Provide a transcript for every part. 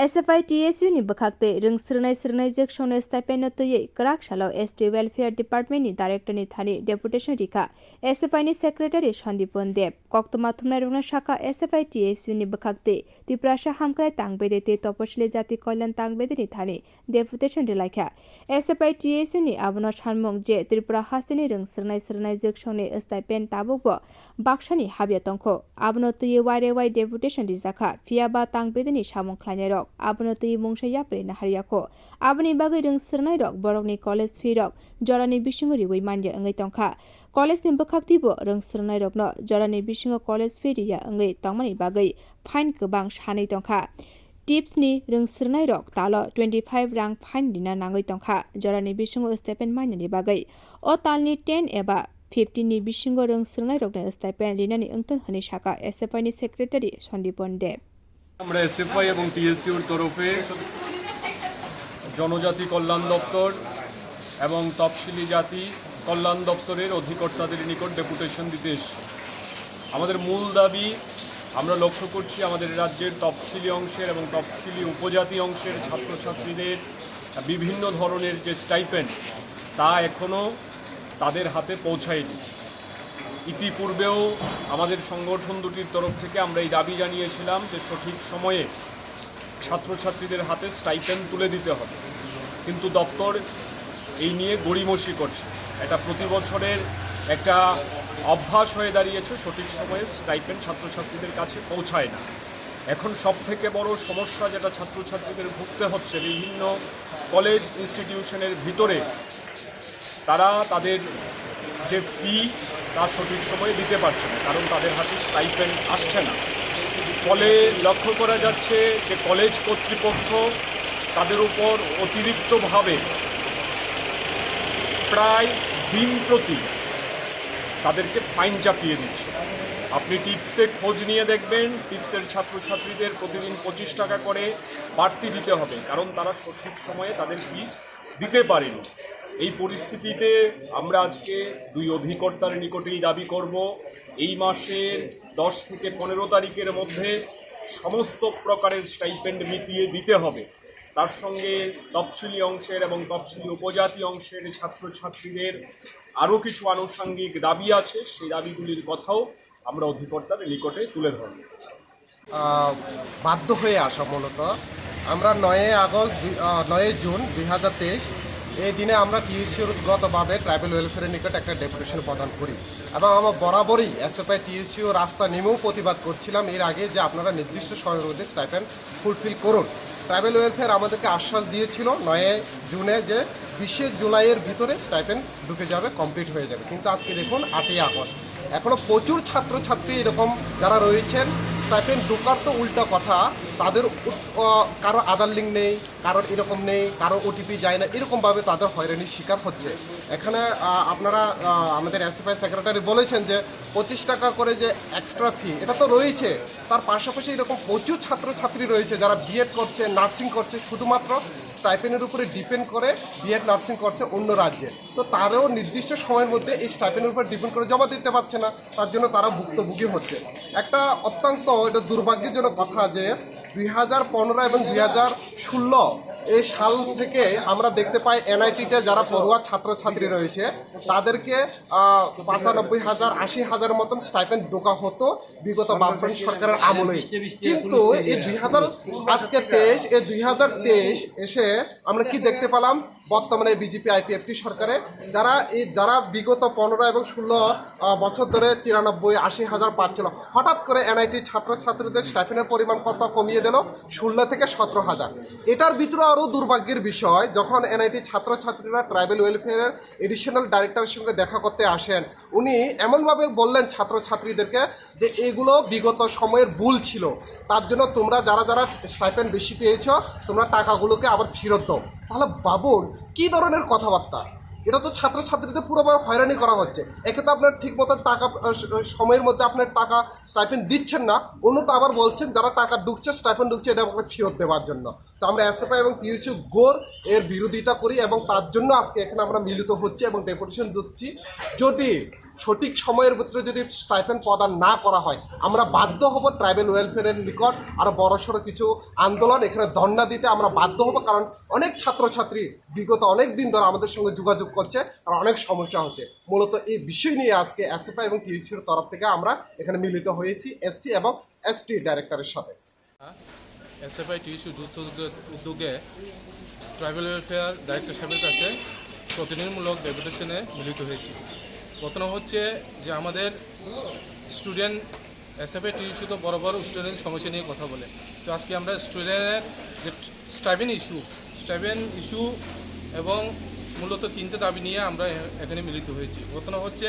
SFI TSU ni bakakte rung srnai jek shone stipend no tye krak shalo ST Welfare Department ni Director ni Thani Deputation rika SFI ni Secretary Sandipon Deb koktoma thumnai rungna shaka SFI TSU ni bakakte Tiprasa Hamkrai tangbede te toposhile jati kolyan tangbede ni Thani Deputation relaikha SFI TSU ni abono Sanmung je Tripura hasini rung srnai jek shone stipend tabukbo bakshani habya tongkho abono tye wai Deputation Tisakha fiaba tangbede ni samung khlainai abono tui mungsa yapre na hariako aboni bagai rung srnai rok borokni college fee rok jorani bisingo riwai manja angai tongkha college ni bakakti bo rung srnai rok no jorani bisingo college fee riya angai tongmani bagai fine kobang sanai tongkha tips ni rung srnai rok talo 25 rang fine dina nangai tongkha jorani bisingo stipend manja ni bagai o talni 10 eba 15 ni bisingo rung srnai rok na stipend rinani angton hani shaka SFI ni secretary Sandipon Deb আমরা SFI এবং টিএসইউর তরফে জনজাতি কল্যাণ দপ্তর এবং তফসিলি জাতি কল্যাণ দপ্তরের অধিকর্তাদের নিকট ডেপুটেশন দিতে এসেছি। আমাদের মূল দাবি আমরা লক্ষ্য করছি আমাদের রাজ্যের তফসিলি অংশের এবং তফসিলি উপজাতি অংশের ছাত্রছাত্রীদের বিভিন্ন ধরনের যে স্টাইপেন্ড তা এখনও তাদের হাতে পৌঁছায়নি। ইতিপূর্বেও আমাদের সংগঠন দুটির তরফ থেকে আমরা এই দাবি জানিয়েছিলাম যে সঠিক সময়ে ছাত্রছাত্রীদের হাতে স্টাইপেন্ড তুলে দিতে হবে, কিন্তু দপ্তর এই নিয়ে গড়িমসি করছে। এটা প্রতি বছরের একটা অভ্যাস হয়ে দাঁড়িয়েছে, সঠিক সময়ে স্টাইপেন্ড ছাত্রছাত্রীদের কাছে পৌঁছায় না। এখন সবথেকে বড় সমস্যা যেটা ছাত্রছাত্রীদের ভুগতে হচ্ছে, বিভিন্ন কলেজ ইনস্টিটিউশনের ভিতরে তারা তাদের যে ফি তা সঠিক সময়ে দিতে পারছে না, কারণ তাদের হাতে স্টাইপেন্ড আসছে না। ফলে লক্ষ্য করা যাচ্ছে যে কলেজ কর্তৃপক্ষ তাদের উপর অতিরিক্তভাবে প্রায় দিন প্রতি তাদেরকে ফাইন চাপিয়ে দিচ্ছে। আপনি টিপসে খোঁজ নিয়ে দেখবেন, টিপসের ছাত্রছাত্রীদের প্রতিদিন 25 টাকা করে বাড়তি দিতে হবে, কারণ তারা সঠিক সময়ে তাদের ফিস দিতে পারেনি। এই পরিস্থিতিতে আমরা আজকে দুই অধিকর্তার নিকটেই দাবি করব এই মাসের 10 থেকে 15 তারিখের মধ্যে সমস্ত প্রকারের স্টাইপেন্ড মিটিয়ে দিতে হবে। তার সঙ্গে তফসিলি অংশের এবং তফসিলি উপজাতি অংশের ছাত্রছাত্রীদের আরও কিছু আনুষঙ্গিক দাবি আছে, সেই দাবিগুলির কথাও আমরা অধিকর্তার নিকটে তুলে ধরব। বাধ্য হয়ে আসা মূলত আমরা 9 জুন 2023 এই দিনে আমরা টিএসইউগতভাবে ট্রাইবাল ওয়েলফেয়ারের নিকট একটা ডেপুটেশন প্রদান করি এবং আমরা বরাবরই এসএফআই টিএসইউ রাস্তা নেমেও প্রতিবাদ করছিলাম এর আগে যে আপনারা নির্দিষ্ট সময়ের মধ্যে স্টাইপেন্ড ফুলফিল করুন। ট্রাইবাল ওয়েলফেয়ার আমাদেরকে আশ্বাস দিয়েছিল 9 জুনে যে 20 জুলাইয়ের ভিতরে স্টাইপেন্ড ঢুকে যাবে, কমপ্লিট হয়ে যাবে, কিন্তু আজকে দেখুন 8 আগস্ট এখনও প্রচুর ছাত্রছাত্রী এরকম যারা রয়েছেন স্টাইপেন্ড ঢোকার তো উল্টা কথা, তাদের কারো আধার লিঙ্ক নেই, কারোর এরকম নেই, কারো ওটিপি যায় না, এরকমভাবে তাদের হয়রানির শিকার হচ্ছে। এখানে আপনারা আমাদের এসএফআই সেক্রেটারি বলেছেন যে 25 টাকা করে যে এক্সট্রা ফি এটা তো রয়েছে, তার পাশাপাশি এরকম প্রচুর ছাত্রছাত্রী রয়েছে যারা বিএড করছে, নার্সিং করছে, শুধুমাত্র স্টাইপেন্ডের উপরে ডিপেন্ড করে বিএড নার্সিং করছে অন্য রাজ্যে, তো তারাও নির্দিষ্ট সময়ের মধ্যে এই স্টাইপেন্ডের উপর ডিপেন্ড করে জমা দিতে পারছে না, তার জন্য তারা ভুক্তভোগী হচ্ছে। একটা অত্যন্ত এটা দুর্ভাগ্যজনক কথা যে 2015 এবং 2016 এই সাল থেকে আমরা দেখতে পাই এনআইটিতে যারা পড়ুয়া ছাত্রছাত্রী রয়েছে তাদেরকে 95,000 80,000 মতন স্টাইপেন্ড ঢোকা হতো বিগত বামফ্রন্ট সরকারের আমলে, কিন্তু এই 2023 এসে আমরা কি দেখতে পেলাম, বর্তমানে বিজেপি আইপিএফটি সরকারে যারা বিগত 15 এবং 16 বছর ধরে 93,000-80,000 পাচ্ছিল, হঠাৎ করে এনআইটি ছাত্রছাত্রীদের স্টাইপেন্ডের পরিমাণ কত কমিয়ে দিল 16 থেকে 17,000। এটার ভিতরে আরও দুর্ভাগ্যের বিষয়, যখন এনআইটি ছাত্রছাত্রীরা ট্রাইবাল ওয়েলফেয়ারের এডিশনাল ডাইরেক্টরের সঙ্গে দেখা করতে আসেন, উনি এমনভাবে বললেন ছাত্রছাত্রীদেরকে যে এগুলো বিগত সময়ের ভুল ছিল, তার জন্য তোমরা যারা স্টাইপেন্ড বেশি পেয়েছ তোমরা টাকাগুলোকে আবার ফেরত দাও। তাহলে বাবুল কী ধরনের কথাবার্তা, এটা তো ছাত্রছাত্রীদের পুরোভাবে হয়রানি করা হচ্ছে। একে তো আপনার ঠিক মতো টাকা সময়ের মধ্যে আপনার টাকা স্টাইপেন্ড দিচ্ছেন না, অন্য তো আবার বলছেন যারা টাকা ঢুকছে স্টাইপেন্ড ঢুকছে এটা আমাকে ফেরত দেওয়ার জন্য। তো আমরা এসএফআই এবং টিএসইউ গোর এর বিরোধিতা করি এবং তার জন্য আজকে এখানে আমরা মিলিত হচ্ছি এবং ডেপুটেশন দিচ্ছি। যদি সঠিক সময়ের ভিতরে যদি স্টাইপেন্ড প্রদান না করা হয় আমরা বাধ্য হব ট্রাইবাল ওয়েলফেয়ারের নিকট আরও বড়সড় কিছু আন্দোলন এখানে ধর্ণা দিতে আমরা বাধ্য হব, কারণ অনেক ছাত্রছাত্রী বিগত অনেক দিন ধরে আমাদের সঙ্গে যোগাযোগ করছে আর অনেক সমস্যা হচ্ছে। মূলত এই বিষয় নিয়ে আজকে এসএফআই এবং টিএসইউর তরফ থেকে আমরা এখানে মিলিত হয়েছি এসসি এবং এসটি ডাইরেক্টরের সাথে। SFI TSU যৌথ উদ্যোগে ট্রাইবাল ওয়েলফেয়ার ডাইরেক্টর সাহেবের কাছে প্রতিনিধিমূলক ডেপুটেশনে মিলিত হয়েছি। ঘটনা হচ্ছে যে আমাদের স্টুডেন্ট SFI TSU তো বড় বড় স্টুডেন্ট সমস্যা নিয়ে কথা বলে, তো আজকে আমরা স্টুডেন্টের যে স্টাইপেন্ড ইস্যু এবং মূলত 3টে দাবি নিয়ে আমরা এখানে মিলিত হয়েছি। ঘটনা হচ্ছে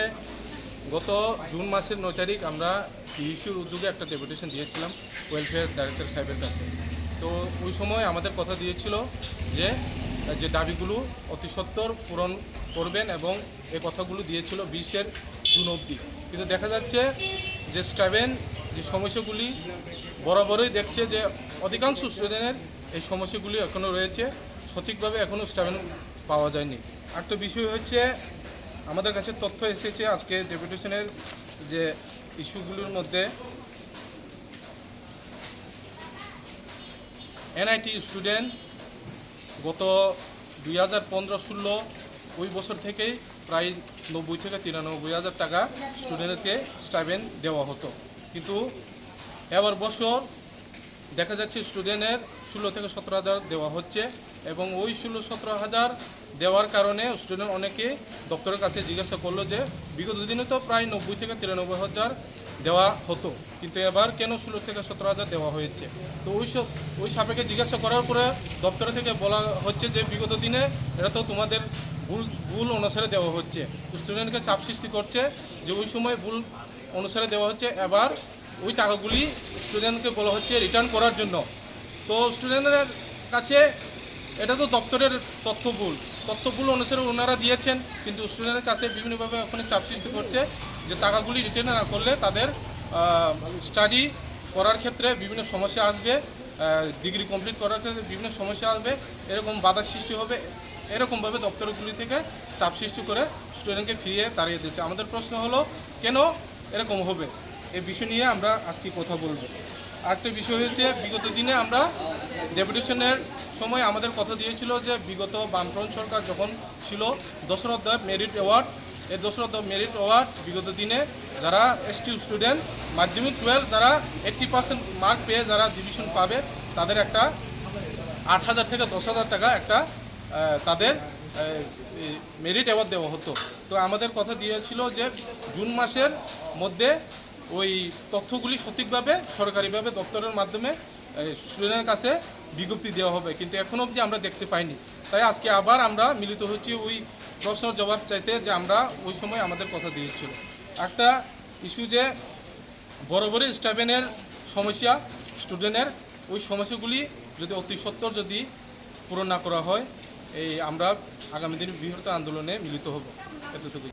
গত জুন মাসের 9 তারিখ আমরা TSUর উদ্যোগে একটা ডেপুটেশন দিয়েছিলাম ওয়েলফেয়ার ডাইরেক্টর সাহেবের কাছে। তো ওই সময় আমাদের কথা দিয়েছিল যে দাবিগুলো অতি সত্বর পূরণ করবেন এবং এই কথাগুলো দিয়েছিল 20 জুন অবধি। কিন্তু দেখা যাচ্ছে যে স্টাইপেন্ড যে সমস্যাগুলি বরাবরই দেখছে যে অধিকাংশ স্টুডেন্টের এই সমস্যাগুলি এখনও রয়েছে, সঠিকভাবে এখনও স্টাইপেন্ড পাওয়া যায়নি। আরেকটা বিষয় হচ্ছে আমাদের কাছে তথ্য এসেছে আজকে ডেপুটেশনের যে ইস্যুগুলোর মধ্যে NIT স্টুডেন্ট গত 2015-16 ওই বছর থেকেই প্রায় 90 থেকে 93 হাজার টাকা স্টুডেন্টকে স্টাইপেন্ড দেওয়া হতো, কিন্তু এবার বছর দেখা যাচ্ছে স্টুডেন্টের 16 থেকে 17 হাজার দেওয়া হচ্ছে এবং ওই 16-17 হাজার দেওয়ার কারণে স্টুডেন্ট অনেকে দপ্তরের কাছে জিজ্ঞাসা করলো যে বিগত দিনে তো প্রায় 90 থেকে 93 হাজার দেওয়া হতো, কিন্তু এবার কেন 16 থেকে 17 হাজার দেওয়া হয়েছে। তো ওই সাপেক্ষে জিজ্ঞাসা করার পরে দপ্তর থেকে বলা হচ্ছে যে বিগত দিনে এটা তো তোমাদের ভুল অনুসারে দেওয়া হচ্ছে, স্টুডেন্টকে চাপ সৃষ্টি করছে যে ওই সময় ভুল অনুসারে দেওয়া হচ্ছে, এবার ওই টাকাগুলি স্টুডেন্টকে বলা হচ্ছে রিটার্ন করার জন্য। তো স্টুডেন্টের কাছে এটা তো দপ্তরের তথ্য ভুল অনুসারে ওনারা দিয়েছেন, কিন্তু স্টুডেন্টের কাছে বিভিন্নভাবে ওখানে চাপ সৃষ্টি করছে যে টাকাগুলি রিটার্ন না করলে তাদের স্টাডি করার ক্ষেত্রে বিভিন্ন সমস্যা আসবে, ডিগ্রি কমপ্লিট করার ক্ষেত্রে বিভিন্ন সমস্যা আসবে, এরকম বাধা সৃষ্টি হবে, এরকমভাবে দপ্তরগুলি থেকে চাপ সৃষ্টি করে স্টুডেন্টকে ফিরিয়ে তাড়িয়ে দিচ্ছে। আমাদের প্রশ্ন হলো কেন এরকম হবে, এই বিষয় নিয়ে আমরা আজকে কথা বলবো। আরেকটা বিষয় হয়েছে বিগত দিনে আমরা ডেপুটেশনের সময় আমাদের কথা দিয়েছিল যে বিগত বামফ্রন্ট সরকার যখন ছিল দশরথ মেরিট অ্যাওয়ার্ড, এই দশরথ মেরিট অ্যাওয়ার্ড বিগত দিনে যারা ST স্টুডেন্ট মাধ্যমিক 12 যারা 80% মার্ক পেয়ে যারা ডিভিশন পাবে তাদের একটা 8,000 থেকে 10,000 টাকা একটা তাদের মেরিট অ্যাওয়ার্ড দেওয়া হতো। তো আমাদের কথা দিয়েছিল যে জুন মাসের মধ্যে ওই তথ্যগুলি সঠিকভাবে সরকারিভাবে দপ্তরের মাধ্যমে স্টুডেন্টের কাছে বিজ্ঞপ্তি দেওয়া হবে, কিন্তু এখনও অবধি আমরা দেখতে পাইনি। তাই আজকে আবার আমরা মিলিত হচ্ছি ওই প্রশ্নের জবাব চাইতে যে আমরা ওই সময় আমাদের কথা দিয়েছিল। একটা ইস্যু যে বরাবরই স্টাইপেন্ডের সমস্যা স্টুডেন্টের, ওই সমস্যাগুলি যদি অতি সত্বর যদি পূরণ না করা হয় আমরা আগামী দিনে বৃহত্তর আন্দোলনে মিলিত হব, এতটুকু।